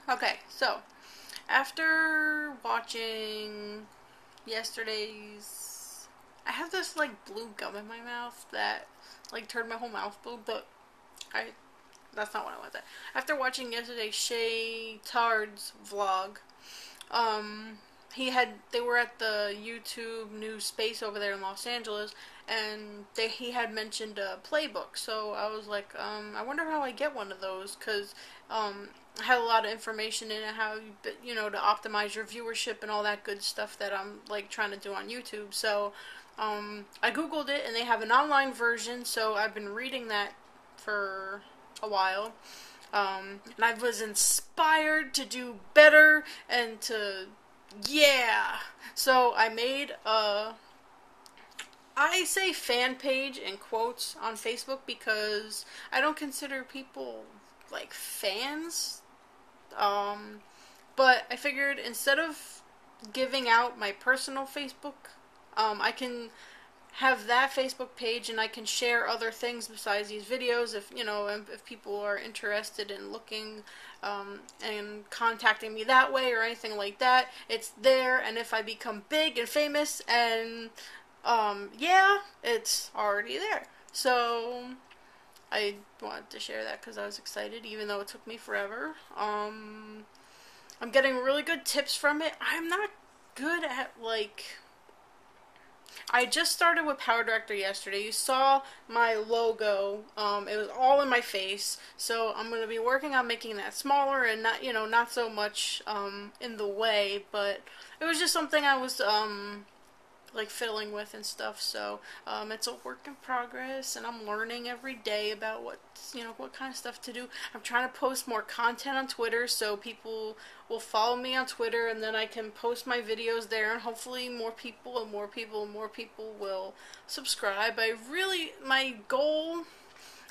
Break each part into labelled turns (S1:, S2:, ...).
S1: Okay, so after watching yesterday's, I have this like blue gum in my mouth that like turned my whole mouth blue, but I that's not what I wanted. After watching yesterday's Shay Tard's vlog, um, they were at the YouTube new space over there in Los Angeles, and he had mentioned a playbook. So I was like, I wonder how I get one of those because I had a lot of information in it, how to optimize your viewership and all that good stuff that I'm like trying to do on YouTube. So I googled it, and they have an online version. So I've been reading that for a while. And I was inspired to do better and to, yeah. So I made I say fan page in quotes on Facebook because I don't consider people like fans. Um, but I figured instead of giving out my personal Facebook, I can have that Facebook page and I can share other things besides these videos if people are interested in looking and contacting me that way or anything like that. It's there, and if I become big and famous and yeah, it's already there. So I wanted to share that because I was excited, even though it took me forever. I'm getting really good tips from it. I'm not good at I just started with Power Director yesterday. You saw my logo. It was all in my face. So I'm going to be working on making that smaller and not so much in the way. But it was just something I was like fiddling with and stuff. So it's a work in progress, and I'm learning every day about what kind of stuff to do. I'm trying to post more content on Twitter, so people will follow me on Twitter, and then I can post my videos there, and hopefully more people and more people and more people will subscribe. My goal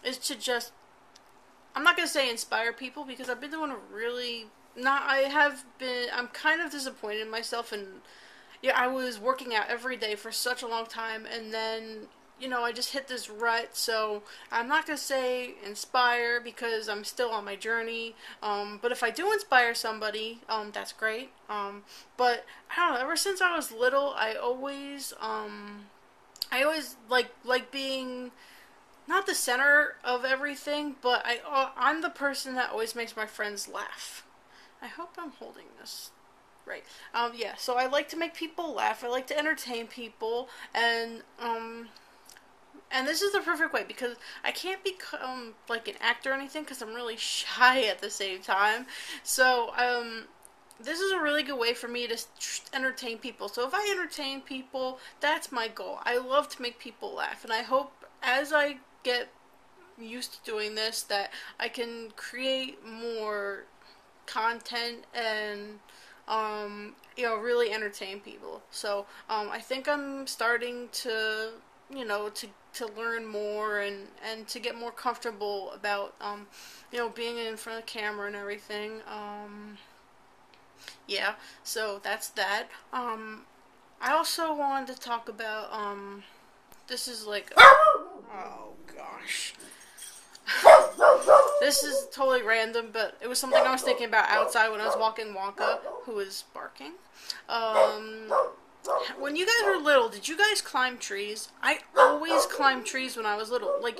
S1: is to just, I'm not gonna say inspire people because I've been doing a really not. I'm kind of disappointed in myself, and yeah, I was working out every day for such a long time, and then, I just hit this rut, so I'm not going to say inspire because I'm still on my journey, but if I do inspire somebody, that's great, but I don't know, ever since I was little, I always like being not the center of everything, but I'm the person that always makes my friends laugh. I hope I'm holding this right. Yeah, so I like to make people laugh. I like to entertain people, and this is the perfect way because I can't become like an actor or anything because I'm really shy at the same time. So, this is a really good way for me to entertain people. So if I entertain people, that's my goal. I love to make people laugh, and I hope as I get used to doing this that I can create more content and really entertain people. So I think I'm starting to to learn more and to get more comfortable about being in front of the camera and everything. Yeah, so that's that. I also wanted to talk about this is like oh gosh. This is totally random, but it was something I was thinking about outside when I was walking Wonka, who was barking. Um, when you guys were little, did you guys climb trees? I always climbed trees when I was little. Like,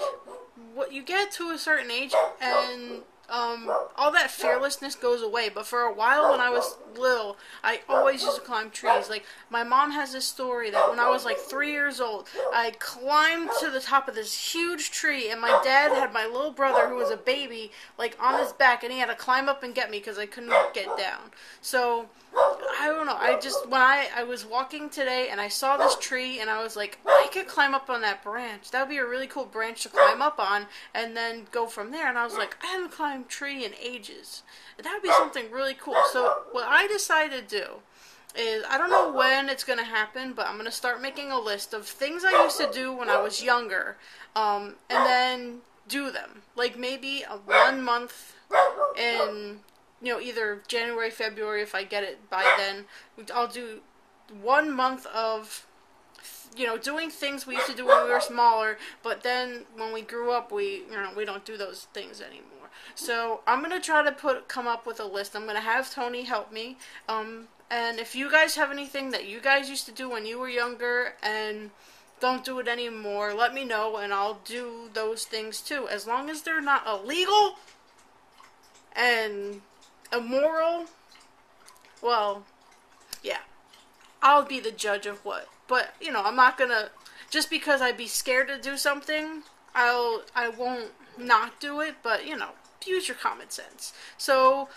S1: what you get to a certain age, and all that fearlessness goes away. But for a while, when I was little, I always used to climb trees. Like, my mom has this story that when I was like 3 years old, I climbed to the top of this huge tree, and my dad had my little brother, who was a baby, like on his back, and he had to climb up and get me because I couldn't get down. So I don't know. When I was walking today and I saw this tree and I was like, I could climb up on that branch. That would be a really cool branch to climb up on and then go from there. And I was like, I haven't climbed a tree in ages. That would be something really cool. So what I decided to do is, I don't know when it's going to happen, but I'm going to start making a list of things I used to do when I was younger, and then do them. Like maybe 1 month in either January, February, if I get it by then. I'll do 1 month of, doing things we used to do when we were smaller, but then when we grew up, we don't do those things anymore. So I'm gonna try to come up with a list. I'm gonna have Tony help me. And if you guys have anything that you guys used to do when you were younger and don't do it anymore, let me know and I'll do those things too. As long as they're not illegal and immoral, well, yeah, I'll be the judge of what. But, you know, I'm not gonna, just because I'd be scared to do something, I won't not do it, but, you know, use your common sense. So,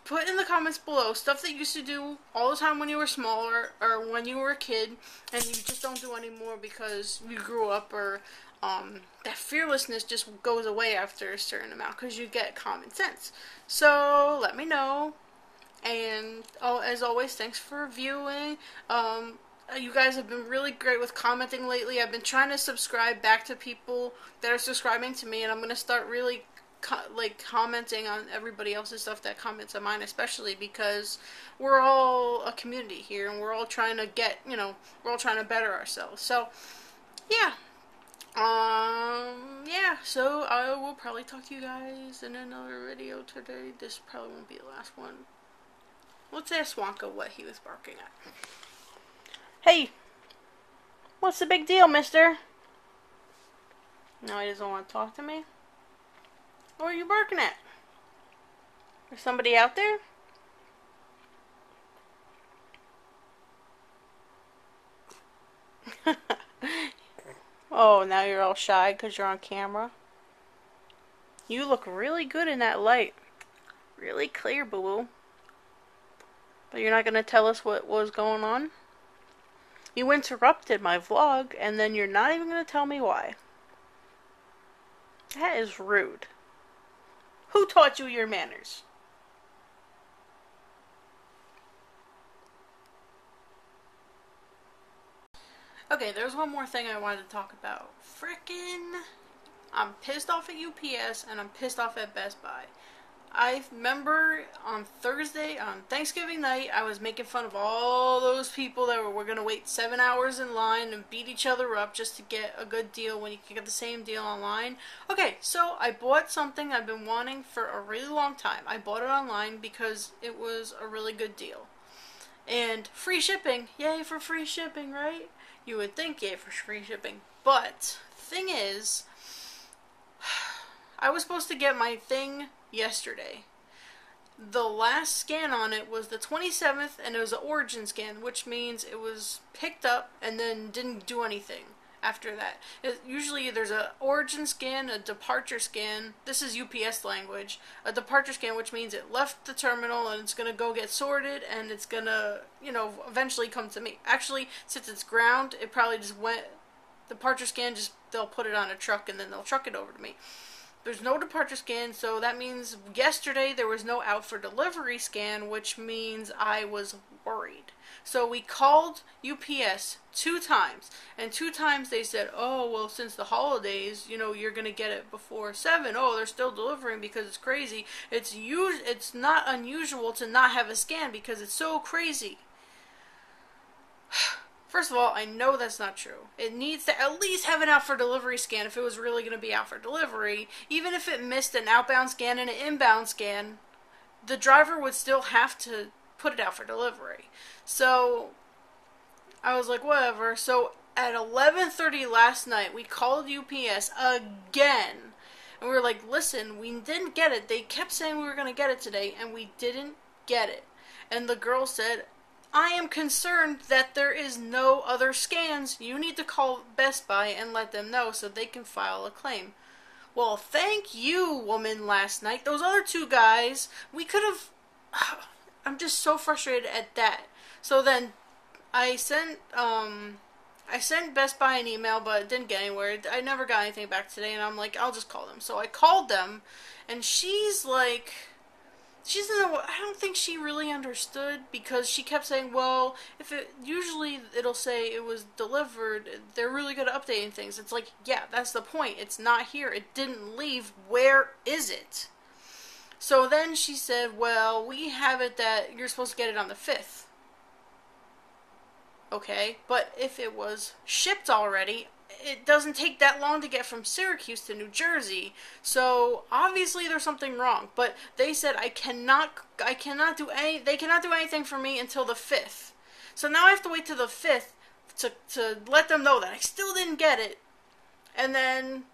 S1: put in the comments below stuff that you used to do all the time when you were smaller, or when you were a kid, and you just don't do anymore because you grew up, or, that fearlessness just goes away after a certain amount, because you get common sense. So, let me know. And as always, thanks for viewing. You guys have been really great with commenting lately. I've been trying to subscribe back to people that are subscribing to me, and I'm going to start really commenting on everybody else's stuff that comments on mine, especially because we're all a community here, and we're all trying to we're all trying to better ourselves. So, yeah. Yeah, so I will probably talk to you guys in another video today. This probably won't be the last one. Let's ask Wonka what he was barking at. Hey, what's the big deal, mister? No, he doesn't want to talk to me? What are you barking at? There's somebody out there? Oh, now you're all shy because you're on camera? You look really good in that light. Really clear, boo-boo. But you're not going to tell us what was going on? You interrupted my vlog, and then you're not even going to tell me why. That is rude. Who taught you your manners? Okay, there's one more thing I wanted to talk about. Frickin', I'm pissed off at UPS, and I'm pissed off at Best Buy. I remember on Thanksgiving night, I was making fun of all those people that were going to wait 7 hours in line and beat each other up just to get a good deal when you can get the same deal online. Okay, so I bought something I've been wanting for a really long time. I bought it online because it was a really good deal. And free shipping. Yay for free shipping, right? You would think yay for free shipping. But, thing is, I was supposed to get my thing yesterday. The last scan on it was the 27th, and it was an origin scan, which means it was picked up and then didn't do anything after that. Usually there's an origin scan, a departure scan. This is UPS language. A departure scan, which means it left the terminal and it's going to go get sorted, and it's going to, eventually come to me. Actually, since it's ground, it probably just went, departure scan, they'll put it on a truck and then they'll truck it over to me. There's no departure scan, so that means yesterday there was no out for delivery scan, which means I was worried. So we called UPS 2 times, and 2 times they said, oh, well, since the holidays, you're going to get it before 7. Oh, they're still delivering because it's crazy. It's not unusual to not have a scan because it's so crazy. First of all, I know that's not true. It needs to at least have an out for delivery scan if it was really going to be out for delivery. Even if it missed an outbound scan and an inbound scan, the driver would still have to put it out for delivery. So, I was like, whatever. So, at 11:30 last night, we called UPS again. And we were like, listen, we didn't get it. They kept saying we were going to get it today, and we didn't get it. And the girl said, I am concerned that there is no other scans. You need to call Best Buy and let them know so they can file a claim. Well, thank you, woman, last night. Those other 2 guys, we could have... I'm just so frustrated at that. So then, I sent Best Buy an email, but it didn't get anywhere. I never got anything back today, and I'm like, I'll just call them. So I called them, and she's like... I don't think she really understood, because she kept saying, well, usually it'll say it was delivered. They're really good at updating things. It's like, yeah, that's the point. It's not here. It didn't leave. Where is it? So then she said, well, we have it that you're supposed to get it on the 5th. Okay, but if it was shipped already, it doesn't take that long to get from Syracuse to New Jersey. So obviously there's something wrong. But they said they cannot do anything for me until the 5th. So now I have to wait till the 5th to let them know that I still didn't get it. And then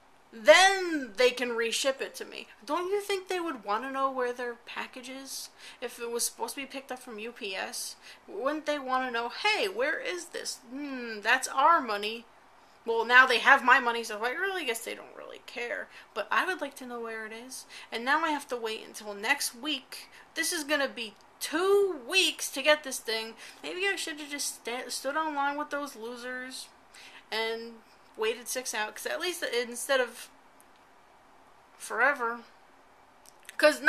S1: they can reship it to me. Don't you think they would want to know where their package is? If it was supposed to be picked up from UPS, wouldn't they want to know, hey, where is this? That's our money. Well, now they have my money, so I really guess they don't really care. But I would like to know where it is. And now I have to wait until next week. This is going to be 2 weeks to get this thing. Maybe I should have just stood online with those losers and waited 6 hours. Because at least instead of forever. Because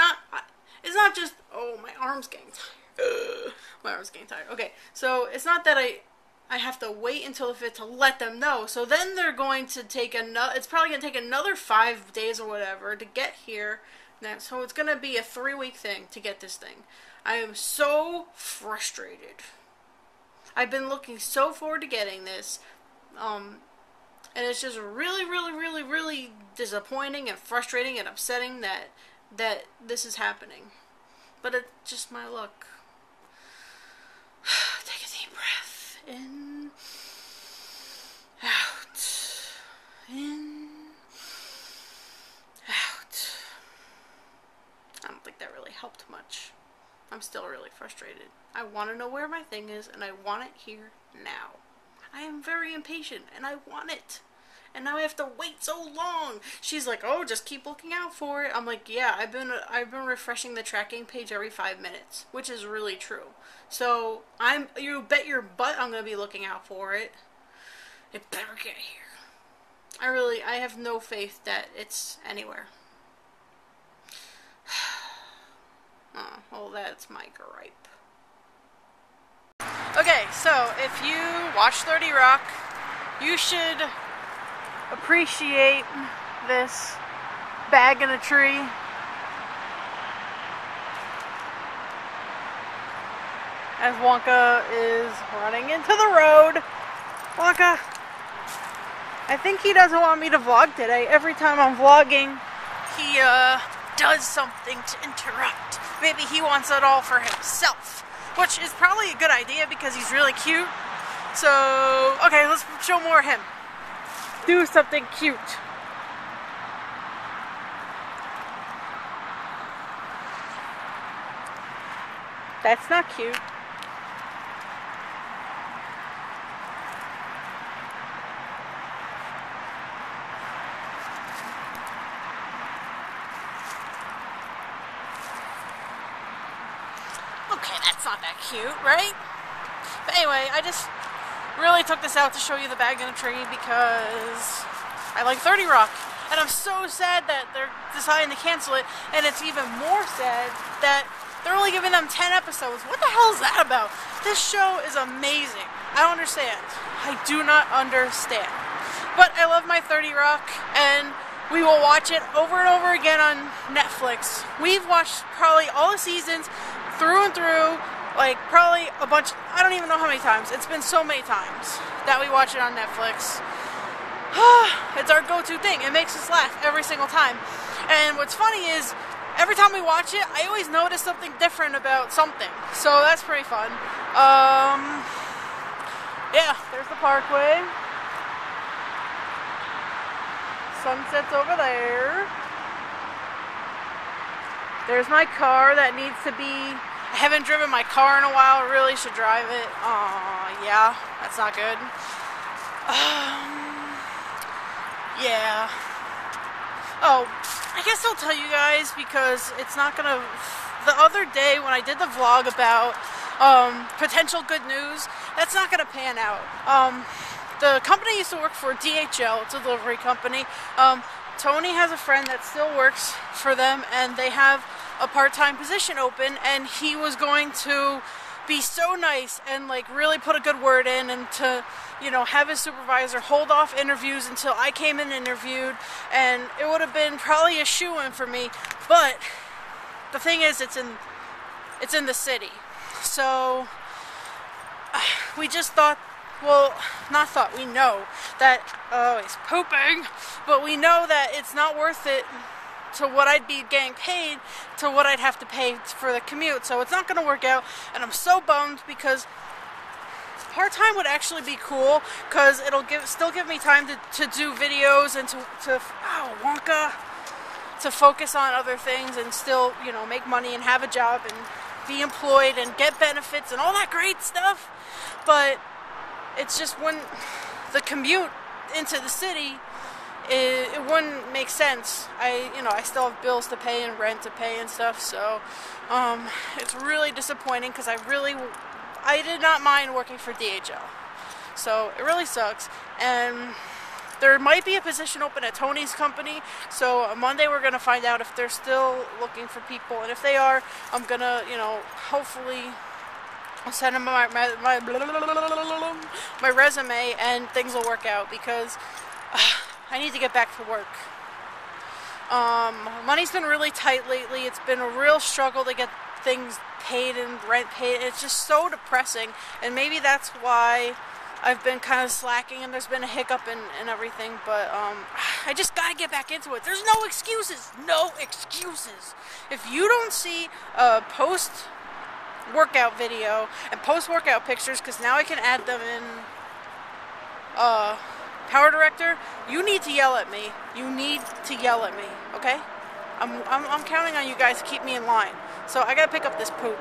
S1: it's not just, oh, my arm's getting tired. My arm's getting tired. Okay, so it's not that I have to wait until the 5th to let them know. So then they're going to take it's probably going to take another 5 days or whatever to get here. Now, so it's going to be a 3-week thing to get this thing. I am so frustrated. I've been looking so forward to getting this. And it's just really, really, really, really disappointing and frustrating and upsetting that this is happening. But it's just my luck. Take a deep breath. In. Out. In. Out. I don't think that really helped much. I'm still really frustrated. I want to know where my thing is, and I want it here now. I am very impatient, and I want it. And now I have to wait so long. She's like, oh, just keep looking out for it. I'm like, yeah, I've been refreshing the tracking page every 5 minutes, which is really true. So you bet your butt I'm gonna be looking out for it. It better get here. I have no faith that it's anywhere. Oh, well, that's my gripe. Okay, so if you watch 30 Rock, you should appreciate this bag in a tree. As Wonka is running into the road. Wonka, I think he doesn't want me to vlog today. Every time I'm vlogging, he does something to interrupt. Maybe he wants it all for himself, which is probably a good idea because he's really cute. So, okay, let's show more of him. Do something cute. That's not cute. Okay, that's not that cute, right? But anyway, I just really took this out to show you the bag in a tree because I like 30 Rock. And I'm so sad that they're deciding to cancel it. And it's even more sad that they're only giving them 10 episodes. What the hell is that about? This show is amazing. I don't understand. I do not understand. But I love my 30 Rock, and we will watch it over and over again on Netflix. We've watched probably all the seasons through and through, like probably a bunch, I don't even know how many times. It's been so many times that we watch it on Netflix. It's our go-to thing. It makes us laugh every single time. And what's funny is, every time we watch it, I always notice something different about something. So that's pretty fun. Yeah, there's the parkway. Sunset's over there. There's my car that needs to be... I haven't driven my car in a while. I really should drive it. Yeah, that's not good. Yeah. Oh, I guess I'll tell you guys because it's not gonna... The other day when I did the vlog about potential good news, that's not gonna pan out. The company I used to work for, DHL, it's a delivery company. Tony has a friend that still works for them, and they have a part-time position open, and he was going to be so nice and like really put a good word in, and to, you know, have his supervisor hold off interviews until I came in and interviewed, and it would have been probably a shoo-in for me. But the thing is, it's in the city, so we just thought well, not thought, we know that, oh, he's pooping, but we know that it's not worth it to what I'd be getting paid to what I'd have to pay for the commute. So it's not going to work out, and I'm so bummed because part-time would actually be cool because it'll still give me time to do videos and to oh, Wonka, to focus on other things and still, you know, make money and have a job and be employed and get benefits and all that great stuff. But it's just when the commute into the city, it wouldn't make sense. I still have bills to pay and rent to pay and stuff, so it's really disappointing because I did not mind working for DHL. So it really sucks. And there might be a position open at Tony's company, so on Monday we're going to find out if they're still looking for people, and if they are, I'm going to, you know, hopefully I'll send them my resume and things will work out because I need to get back to work. Money's been really tight lately. It's been a real struggle to get things paid and rent paid. It's just so depressing, and maybe that's why I've been kind of slacking and there's been a hiccup and everything, but I just gotta get back into it. There's no excuses. No excuses. If you don't see a post-workout video and post-workout pictures, because now I can add them in Power Director, you need to yell at me. You need to yell at me, okay? I'm counting on you guys to keep me in line. So I gotta pick up this poop.